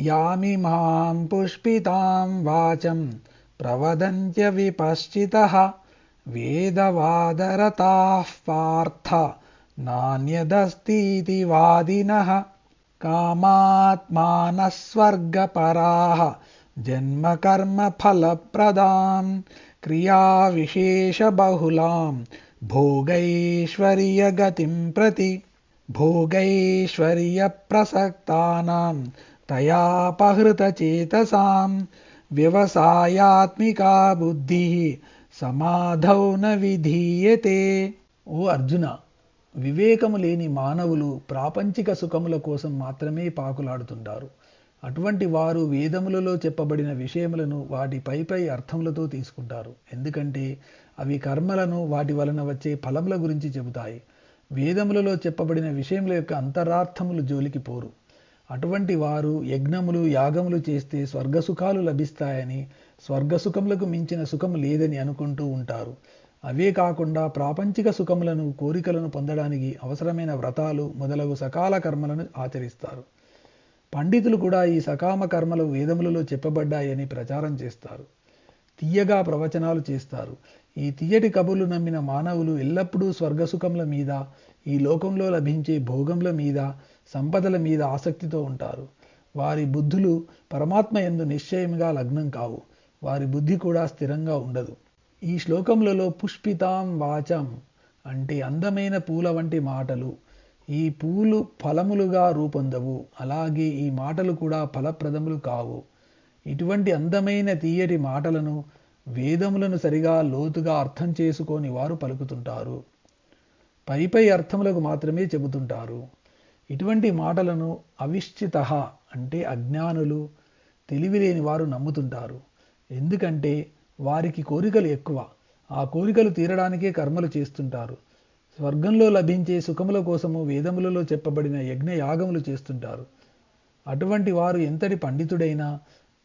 యామిమాం పుష్పితాం వాచం ప్రవదంత్య విపశ్చితః వేదవాదరతాః పార్థ నాన్యదస్तीति వాదినః కామాత్మానః స్వర్గపరాః జన్మకర్మఫలప్రదాం క్రియావిశేషబహుళాం భోగైశ్వర్యగతిం ప్రతి భోగైశ్వర్యప్రసక్తానాం తయాపహృతచేతసాం వ్యవసాయాత్మికా బుద్ధిః సమాధౌ న విధీయతే. ఓ అర్జున, వివేకము లేని మానవులు ప్రాపంచిక సుఖముల కోసం మాత్రమే పాకులాడుతుంటారు. అటువంటి వారు వేదములలో చెప్పబడిన విషయములను వాటి పై అర్థములతో తీసుకుంటారు. ఎందుకంటే అవి కర్మలను, వాటి వలన వచ్చే ఫలముల గురించి చెబుతాయి. వేదములలో చెప్పబడిన విషయముల యొక్క అంతరార్థములు జోలికి పోరు. అటువంటి వారు యజ్ఞములు, యాగములు చేస్తే స్వర్గసుఖాలు లభిస్తాయని, స్వర్గసుఖములకు మించిన సుఖము లేదని అనుకుంటూ ఉంటారు. అవే కాకుండా ప్రాపంచిక సుఖములను, కోరికలను పొందడానికి అవసరమైన వ్రతాలు మొదలగు సకాల కర్మలను ఆచరిస్తారు. పండితులు కూడా ఈ సకామ కర్మలు వేదములలో చెప్పబడ్డాయని ప్రచారం చేస్తారు. తీయగా ప్రవచనాలు చేస్తారు. ఈ తీయటి కబుర్లు నమ్మిన మానవులు ఎల్లప్పుడూ స్వర్గసుఖముల మీద, ఈ లోకంలో లభించే భోగముల మీద, సంపదల మీద ఆసక్తితో ఉంటారు. వారి బుద్ధులు పరమాత్మ యందు నిశ్చయముగా లగ్నం కావు. వారి బుద్ధి కూడా స్థిరంగా ఉండదు. ఈ శ్లోకములలో పుష్పితాం వాచం అంటే అందమైన పూల వంటి మాటలు. ఈ పూలు ఫలములుగా రూపొందవు, అలాగే ఈ మాటలు కూడా ఫలప్రదములు కావు. ఇటువంటి అందమైన తీయటి మాటలను, వేదములను సరిగా లోతుగా అర్థం చేసుకొని వారు పలుకుతుంటారు. పై అర్థములకు మాత్రమే చెబుతుంటారు. ఇటువంటి మాటలను అవిశ్చితః అంటే అజ్ఞానులు, తెలివిలేని వారు నమ్ముతుంటారు. ఎందుకంటే వారికి కోరికలు ఎక్కువ. ఆ కోరికలు తీరడానికే కర్మలు చేస్తుంటారు. స్వర్గంలో లభించే సుఖముల కోసము వేదములలో చెప్పబడిన యజ్ఞ యాగములు చేస్తుంటారు. అటువంటి వారు ఎంతటి పండితుడైనా,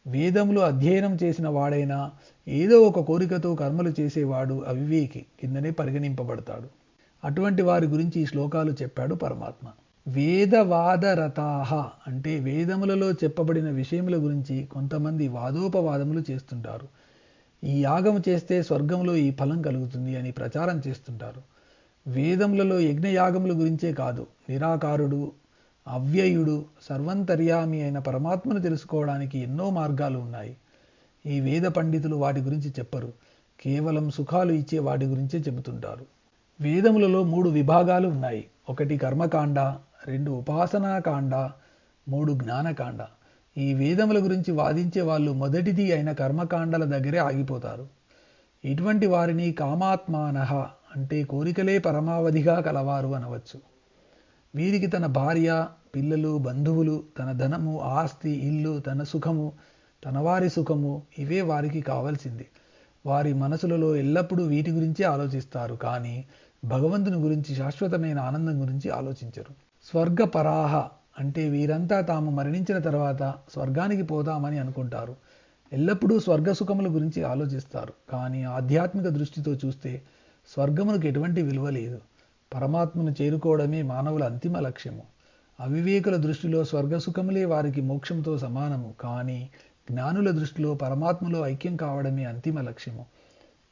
వేదములు అధ్యయనం చేసిన వాడైనా ఏదో ఒక కోరికతో కర్మలు చేసేవాడు అవివేకి కిందనే పరిగణింపబడతాడు. అటువంటి వారి గురించి ఈ శ్లోకాలు చెప్పాడు పరమాత్మ. వేదవాదరతాః అంటే వేదములలో చెప్పబడిన విషయముల గురించి కొంతమంది వాదోపవాదములు చేస్తుంటారు. ఈ యాగము చేస్తే స్వర్గంలో ఈ ఫలం కలుగుతుంది అని ప్రచారం చేస్తుంటారు. వేదములలో యజ్ఞయాగముల గురించే కాదు, నిరాకారుడు, అవ్యయుడు, సర్వంతర్యామి అయిన పరమాత్మను తెలుసుకోవడానికి ఎన్నో మార్గాలు ఉన్నాయి. ఈ వేద పండితులు వాటి గురించి చెప్పరు. కేవలం సుఖాలు ఇచ్చే వాటి గురించే చెబుతుంటారు. వేదములలో 3 విభాగాలు ఉన్నాయి. 1 కర్మకాండ, 2 ఉపాసనాకాండ, 3 జ్ఞానకాండ. ఈ వేదముల గురించి వాదించే వాళ్ళు మొదటిది అయిన కర్మకాండల దగ్గరే ఆగిపోతారు. ఇటువంటి వారిని కామాత్మానః అంటే కోరికలే పరమావధిగా కలవారు అనవచ్చు. వీరికి తన భార్య, పిల్లలు, బంధువులు, తన ధనము, ఆస్తి, ఇల్లు, తన సుఖము, తన వారి సుఖము ఇవే వారికి కావలసింది. వారి మనసులలో ఎల్లప్పుడూ వీటి గురించే ఆలోచిస్తారు. కానీ భగవంతుని గురించి, శాశ్వతమైన ఆనందం గురించి ఆలోచించరు. స్వర్గపరాహ అంటే వీరంతా తాము మరణించిన తర్వాత స్వర్గానికి పోతామని అనుకుంటారు. ఎల్లప్పుడూ స్వర్గసుఖముల గురించి ఆలోచిస్తారు. కానీ ఆధ్యాత్మిక దృష్టితో చూస్తే స్వర్గమునకు ఎటువంటి విలువ లేదు. పరమాత్మను చేరుకోవడమే మానవుల అంతిమ లక్ష్యము. అవివేకుల దృష్టిలో స్వర్గసుఖములే వారికి మోక్షంతో సమానము. కానీ జ్ఞానుల దృష్టిలో పరమాత్మలో ఐక్యం కావడమే అంతిమ లక్ష్యము.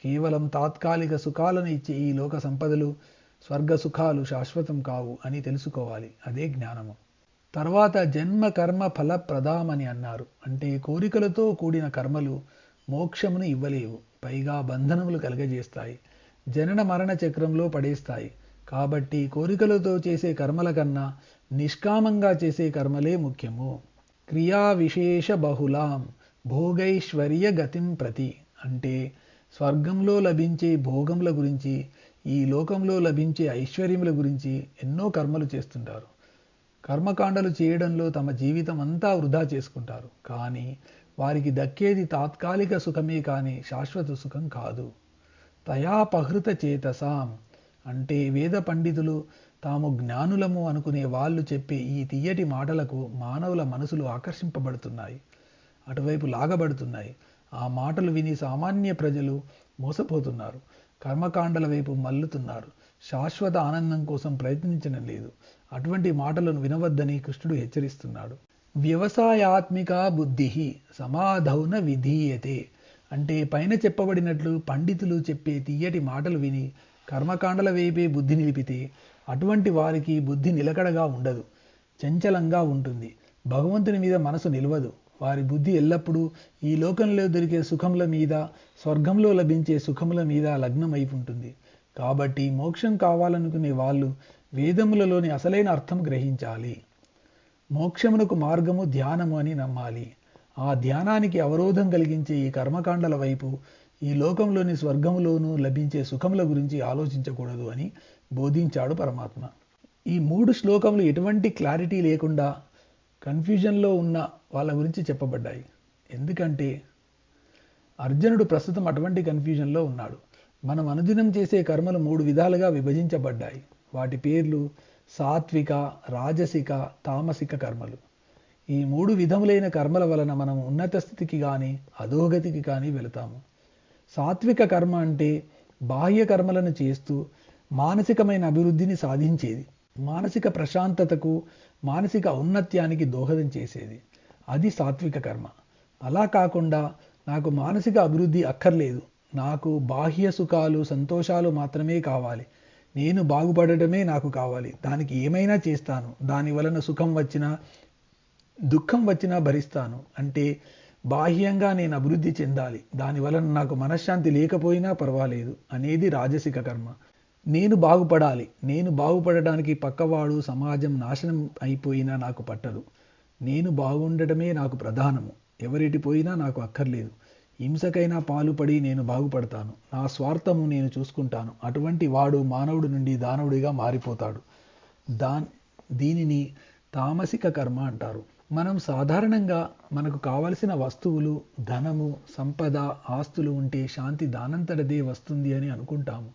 కేవలం తాత్కాలిక సుఖాలను ఇచ్చే ఈ లోక సంపదలు, స్వర్గ సుఖాలు శాశ్వతం కావు అని తెలుసుకోవాలి. అదే జ్ఞానము. తర్వాత జన్మ కర్మ ఫలప్రదామని అన్నారు. అంటే కోరికలతో కూడిన కర్మలు మోక్షమును ఇవ్వలేవు, పైగా బంధనములు కలుగజేస్తాయి, జనన మరణ చక్రంలో పడేస్తాయి. కాబట్టి కోరికలతో చేసే కర్మల కన్నా నిష్కామంగా చేసే కర్మలే ముఖ్యము. క్రియా విశేష బహుళాం భోగైశ్వర్య గతిం ప్రతి అంటే స్వర్గంలో లభించే భోగముల గురించి, ఈ లోకంలో లభించే ఐశ్వర్యముల గురించి ఎన్నో కర్మలు చేస్తుంటారు. కర్మకాండలు చేయడంలో తమ జీవితం అంతా వృధా చేసుకుంటారు. కానీ వారికి దక్కేది తాత్కాలిక సుఖమే కానీ శాశ్వత సుఖం కాదు. తయాపహృత చేతసాం అంటే వేద పండితులు తాము జ్ఞానులము అనుకునే వాళ్ళు చెప్పే ఈ తీయటి మాటలకు మానవుల మనసులు ఆకర్షింపబడుతున్నాయి, అటువైపు లాగబడుతున్నాయి. ఆ మాటలు విని సామాన్య ప్రజలు మోసపోతున్నారు, కర్మకాండల వైపు మల్లుతున్నారు, శాశ్వత ఆనందం కోసం ప్రయత్నించడం లేదు. అటువంటి మాటలను వినవద్దని కృష్ణుడు హెచ్చరిస్తున్నాడు. వ్యవసాయాత్మిక బుద్ధి సమాధౌన విధీయతే. అంటే పైన చెప్పబడినట్లు పండితులు చెప్పే తీయటి మాటలు విని కర్మకాండల వైపే బుద్ధి నిలిపితే అటువంటి వారికి బుద్ధి నిలకడగా ఉండదు, చంచలంగా ఉంటుంది. భగవంతుని మీద మనసు నిలవదు. వారి బుద్ధి ఎల్లప్పుడూ ఈ లోకంలో దొరికే సుఖముల మీద, స్వర్గంలో లభించే సుఖముల మీద లగ్నమై ఉంటుంది. కాబట్టి మోక్షం కావాలనుకునే వాళ్ళు వేదములలోని అసలైన అర్థం గ్రహించాలి. మోక్షమునకు మార్గము ధ్యానము అని నమ్మాలి. ఆ ధ్యానానికి అవరోధం కలిగించే ఈ కర్మకాండల వైపు, ఈ లోకంలోని స్వర్గములోనూ లభించే సుఖముల గురించి ఆలోచించకూడదు అని బోధించాడు పరమాత్మ. ఈ 3 శ్లోకములు ఎటువంటి క్లారిటీ లేకుండా కన్ఫ్యూజన్లో ఉన్న వాళ్ళ గురించి చెప్పబడ్డాయి. ఎందుకంటే అర్జునుడు ప్రస్తుతం అటువంటి కన్ఫ్యూజన్లో ఉన్నాడు. మనం అనుదినం చేసే కర్మలు 3 విధాలుగా విభజించబడ్డాయి. వాటి పేర్లు సాత్విక, రాజసిక, తామసిక కర్మలు. ఈ 3 విధములైన కర్మల వలన మనం ఉన్నత స్థితికి కానీ అధోగతికి కానీ వెళతాము. సాత్విక కర్మ అంటే బాహ్య కర్మలను చేస్తూ మానసికమైన అభివృద్ధిని సాధించేది, మానసిక ప్రశాంతతకు, మానసిక ఔన్నత్యానికి దోహదం చేసేది. అది సాత్విక కర్మ. అలా కాకుండా నాకు మానసిక అభివృద్ధి అక్కర్లేదు, నాకు బాహ్య సుఖాలు, సంతోషాలు మాత్రమే కావాలి, నేను బాగుపడటమే నాకు కావాలి, దానికి ఏమైనా చేస్తాను, దాని వలన సుఖం వచ్చినా దుఃఖం వచ్చినా భరిస్తాను అంటే బాహ్యంగా నేను అభివృద్ధి చెందాలి, దాని వలన నాకు మనశ్శాంతి లేకపోయినా పర్వాలేదు అనేది రాజసిక కర్మ. నేను బాగుపడాలి, నేను బాగుపడడానికి పక్కవాడు, సమాజం నాశనం అయిపోయినా నాకు పట్టదు, నేను బాగుండటమే నాకు ప్రధానము, ఎవరెటి పోయినా నాకు అక్కర్లేదు, హింసకైనా పాలుపడి నేను బాగుపడతాను, నా స్వార్థము నేను చూసుకుంటాను. అటువంటి వాడు మానవుడి నుండి దానవుడిగా మారిపోతాడు. దీనిని తామసిక కర్మ అంటారు. మనం సాధారణంగా మనకు కావలసిన వస్తువులు, ధనము, సంపద, ఆస్తులు ఉంటే శాంతి దానంతటదే వస్తుంది అని అనుకుంటాము.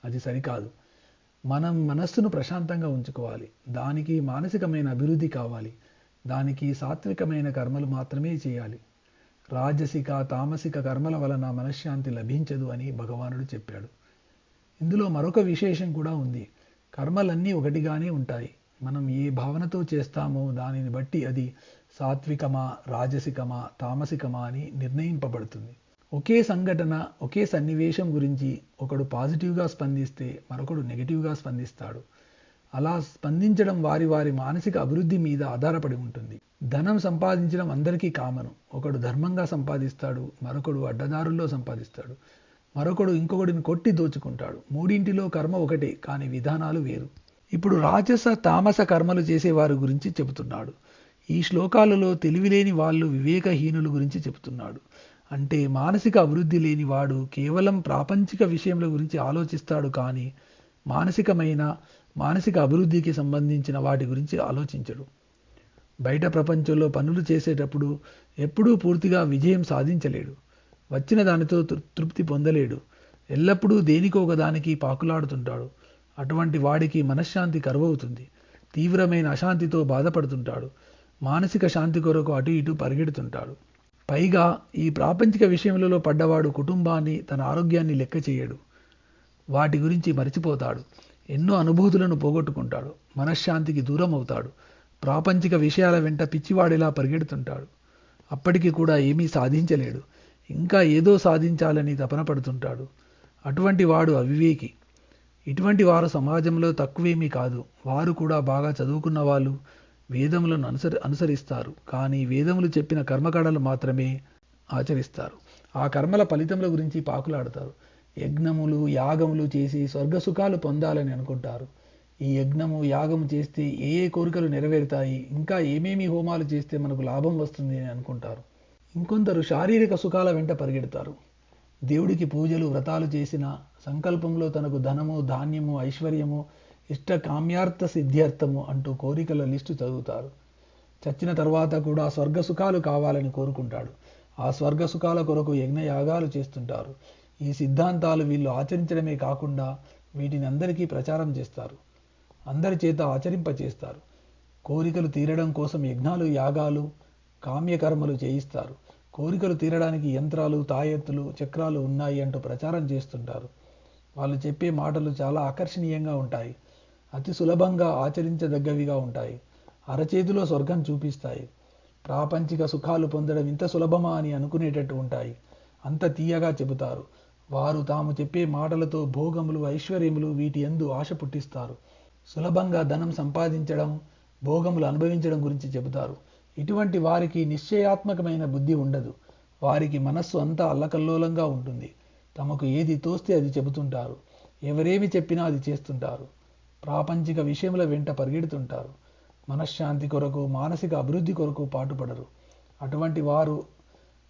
అది సరికాదు. మనం మనస్సును ప్రశాంతంగా ఉంచుకోవాలి. దానికి మానసికమైన అభివృద్ధి కావాలి. దానికి సాత్వికమైన కర్మలు మాత్రమే చేయాలి. రాజసిక, తామసిక కర్మల వలన మనశ్శాంతి లభించదు అని భగవానుడు చెప్పాడు. ఇందులో మరొక విశేషం కూడా ఉంది. కర్మలన్నీ ఒకటిగానే ఉంటాయి. మనం ఏ భావనతో చేస్తామో దానిని బట్టి అది సాత్వికమా, రాజసికమా, తామసికమా అని నిర్ణయింపబడుతుంది. ఒకే సంఘటన, ఒకే సన్నివేశం గురించి ఒకడు పాజిటివ్గా స్పందిస్తే మరొకడు నెగిటివ్గా స్పందిస్తాడు. అలా స్పందించడం వారి వారి మానసిక అభివృద్ధి మీద ఆధారపడి ఉంటుంది. ధనం సంపాదించడం అందరికీ కామను. ఒకడు ధర్మంగా సంపాదిస్తాడు, మరొకడు అడ్డదారుల్లో సంపాదిస్తాడు, మరొకడు ఇంకొకడిని కొట్టి దోచుకుంటాడు. మూడింటిలో కర్మ ఒకటే, కానీ విధానాలు వేరు. ఇప్పుడు రాజస, తామస కర్మలు చేసేవారి గురించి చెబుతున్నాడు. ఈ శ్లోకాలలో తెలివిలేని వాళ్ళు, వివేకహీనుల గురించి చెబుతున్నాడు. అంటే మానసిక అభివృద్ధి లేని వాడు కేవలం ప్రాపంచిక విషయముల గురించి ఆలోచిస్తాడు, కానీ మానసిక అభివృద్ధికి సంబంధించిన వాటి గురించి ఆలోచించడు. బయట ప్రపంచంలో పనులు చేసేటప్పుడు ఎప్పుడూ పూర్తిగా విజయం సాధించలేడు. వచ్చిన దానితో తృప్తి పొందలేడు. ఎల్లప్పుడూ దేనికో ఒకదానికి పాకులాడుతుంటాడు. అటువంటి వాడికి మనశ్శాంతి కరువవుతుంది. తీవ్రమైన అశాంతితో బాధపడుతుంటాడు. మానసిక శాంతి కొరకు అటు ఇటు పరిగెడుతుంటాడు. పైగా ఈ ప్రాపంచిక విషయములలో పడ్డవాడు కుటుంబాన్ని, తన ఆరోగ్యాన్ని లెక్క చేయడు. వాటి గురించి మరిచిపోతాడు. ఎన్నో అనుభూతులను పోగొట్టుకుంటాడు. మనశ్శాంతికి దూరం అవుతాడు. ప్రాపంచిక విషయాల వెంట పిచ్చివాడిలా పరిగెడుతుంటాడు. అప్పటికి కూడా ఏమీ సాధించలేడు. ఇంకా ఏదో సాధించాలని తపన పడుతుంటాడు. అటువంటి వాడు అవివేకి. ఇటువంటి వారు సమాజంలో తక్కువేమీ కాదు. వారు కూడా బాగా చదువుకున్న వాళ్ళు, వేదములను అనుసరిస్తారు. కానీ వేదములు చెప్పిన కర్మకాండలు మాత్రమే ఆచరిస్తారు. ఆ కర్మల ఫలితముల గురించి పాకులాడతారు. యజ్ఞములు, యాగములు చేసి స్వర్గ సుఖాలు పొందాలని అనుకుంటారు. ఈ యజ్ఞము, యాగము చేస్తే ఏ ఏ కోరికలు నెరవేరుతాయి, ఇంకా ఏమేమి హోమాలు చేస్తే మనకు లాభం వస్తుంది అని అనుకుంటారు. ఇంకొందరు శారీరక సుఖాల వెంట పరిగెడతారు. దేవుడికి పూజలు, వ్రతాలు చేసిన సంకల్పంలో తనకు ధనము, ధాన్యము, ఐశ్వర్యము, ఇష్ట కామ్యార్థ సిద్ధ్యర్థము అంటూ కోరికల లిస్టు చదువుతారు. చచ్చిన తర్వాత కూడా స్వర్గ సుఖాలు కావాలని కోరుకుంటాడు. ఆ స్వర్గ సుఖాల కొరకు యజ్ఞయాగాలు చేస్తుంటారు. ఈ సిద్ధాంతాలు వీళ్ళు ఆచరించడమే కాకుండా వీటిని అందరికీ ప్రచారం చేస్తారు. అందరి చేత ఆచరింపచేస్తారు. కోరికలు తీరడం కోసం యజ్ఞాలు, యాగాలు, కామ్యకర్మలు చేయిస్తారు. కోరికలు తీరడానికి యంత్రాలు, తాయెత్తులు, చక్రాలు ఉన్నాయి అంటూ ప్రచారం చేస్తుంటారు. వాళ్ళు చెప్పే మాటలు చాలా ఆకర్షణీయంగా ఉంటాయి. అతి సులభంగా ఆచరించదగ్గవిగా ఉంటాయి. అరచేతిలో స్వర్గం చూపిస్తాయి. ప్రాపంచిక సుఖాలు పొందడం ఇంత సులభమా అని అనుకునేటట్టు ఉంటాయి. అంత తీయగా చెబుతారు. వారు తాము చెప్పే మాటలతో భోగములు, ఐశ్వర్యములు వీటి యందు ఆశ పుట్టిస్తారు. సులభంగా ధనం సంపాదించడం, భోగములు అనుభవించడం గురించి చెబుతారు. ఇటువంటి వారికి నిశ్చయాత్మకమైన బుద్ధి ఉండదు. వారికి మనస్సు అంతా అల్లకల్లోలంగా ఉంటుంది. తమకు ఏది తోస్తే అది చెబుతుంటారు. ఎవరేమి చెప్పినా అది చేస్తుంటారు. ప్రాపంచిక విషయముల వెంట పరిగెడుతుంటారు. మనశ్శాంతి కొరకు, మానసిక అభివృద్ధి కొరకు పాటుపడరు. అటువంటి వారు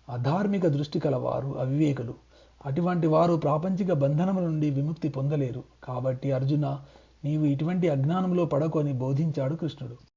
అధార్మిక దృష్టి కలవారు, అవివేకులు. అటువంటి వారు ప్రాపంచిక బంధనముల నుండి విముక్తి పొందలేరు. కాబట్టి అర్జున, నీవు ఇటువంటి అజ్ఞానంలో పడకు అని బోధించాడు కృష్ణుడు.